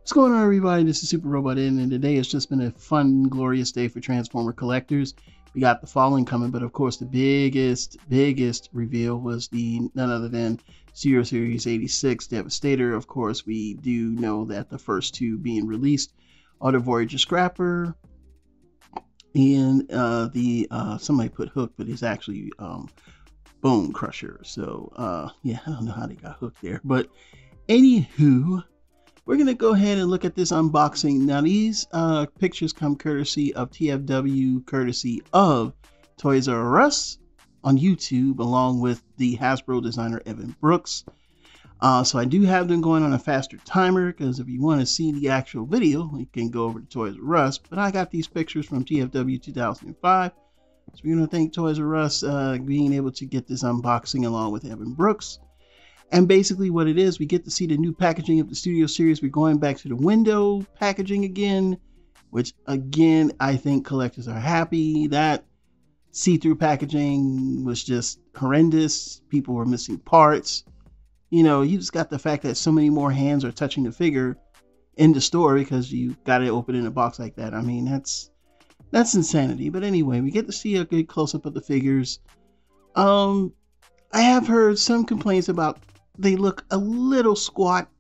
What's going on, everybody? This is Super Robot In, and today it's just been a fun, glorious day for Transformer collectors. We got the following coming, but of course the biggest reveal was the none other than Zero Series 86 Devastator. Of course, we do know that the first two being released are the Voyager Scrapper and somebody put Hook, but it's actually Bonecrusher. So yeah, I don't know how they got hooked there, but anywho, we're going to go ahead and look at this unboxing. Now, these pictures come courtesy of TFW, courtesy of Toys R Us on YouTube, along with the Hasbro designer Evan Brooks. So I do have them going on a faster timer, because if you want to see the actual video, you can go over to Toys R Us. But I got these pictures from TFW 2005. So we're going to thank Toys R Us being able to get this unboxing along with Evan Brooks. And basically what it is, we get to see the new packaging of the Studio Series. We're going back to the window packaging again, which again, I think collectors are happy. That see-through packaging was just horrendous. People were missing parts. You know, you just got the fact that so many more hands are touching the figure in the store because you got it open in a box like that. I mean, that's insanity. But anyway, we get to see a good close-up of the figures. I have heard some complaints about they look a little squat.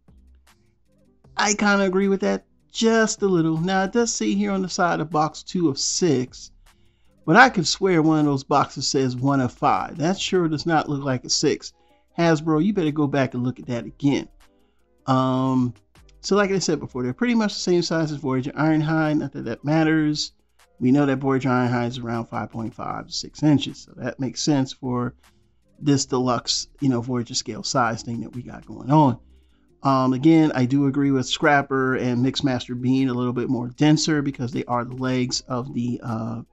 I kind of agree with that, just a little. Now, it does say here on the side of box 2 of 6, but I could swear one of those boxes says 1 of 5. That sure does not look like a 6. Hasbro, you better go back and look at that again. So like I said before, they're pretty much the same size as Voyager Ironhide. Not that that matters. We know that Voyager Ironhide is around 5.5 to 6 inches, so that makes sense for this deluxe, Voyager scale size thing that we got going on. Again, I do agree with Scrapper and Mixmaster being a little bit more denser because they are the legs of the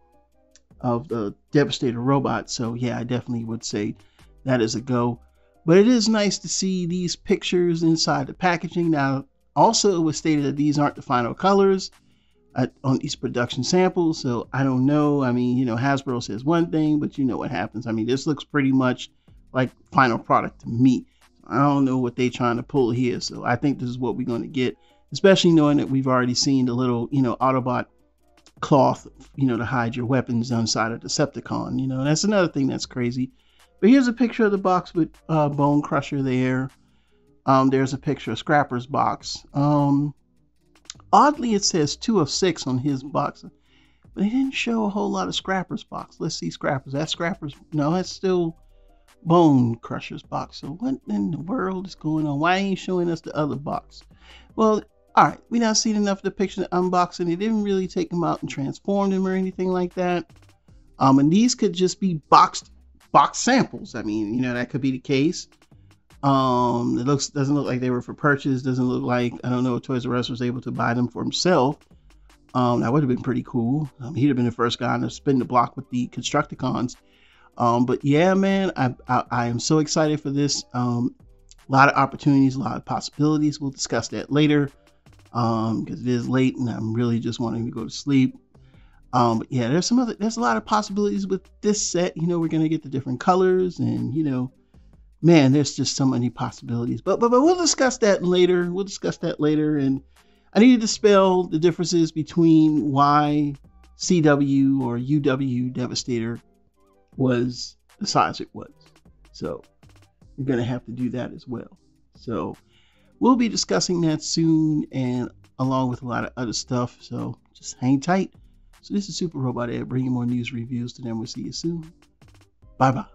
Devastator robot. So yeah, I definitely would say that is a go. But it is nice to see these pictures inside the packaging. Now, also it was stated that these aren't the final colors on these production samples, so I don't know. I mean, Hasbro says one thing, but you know what happens. I mean, this looks pretty much like final product to me. I don't know what they're trying to pull here, so I think this is what we're going to get, especially knowing that we've already seen the little, Autobot cloth, to hide your weapons inside of Decepticon. That's another thing that's crazy. But here's a picture of the box with Bonecrusher there. There's a picture of Scrapper's box. Oddly, it says 2 of 6 on his box, but they didn't show a whole lot of Scrapper's box. Let's see Scrapper's. That's Scrapper's. No, that's still Bonecrusher's box. So what in the world is going on? Why ain't you showing us the other box? Well, all right, we now seen enough of the picture unboxing. They didn't really take them out and transform them or anything like that. And these could just be box samples. I mean, that could be the case. It doesn't look like they were for purchase. Doesn't look like, I don't know, if Toys R Us was able to buy them for himself. That would have been pretty cool. He'd have been the first guy to spin the block with the Constructicons. But yeah, man, I am so excited for this. A lot of opportunities, a lot of possibilities. We'll discuss that later, because it is late and I'm really just wanting to go to sleep. But yeah, there's a lot of possibilities with this set. We're gonna get the different colors, and man, there's just so many possibilities. But we'll discuss that later. And I need to dispel the differences between why CW or UW Devastator was the size it was. So we're going to have to do that as well. So we'll be discussing that soon, and along with a lot of other stuff. So just hang tight. So this is Super Robot Ed, bringing more news reviews to them. We'll see you soon. Bye-bye.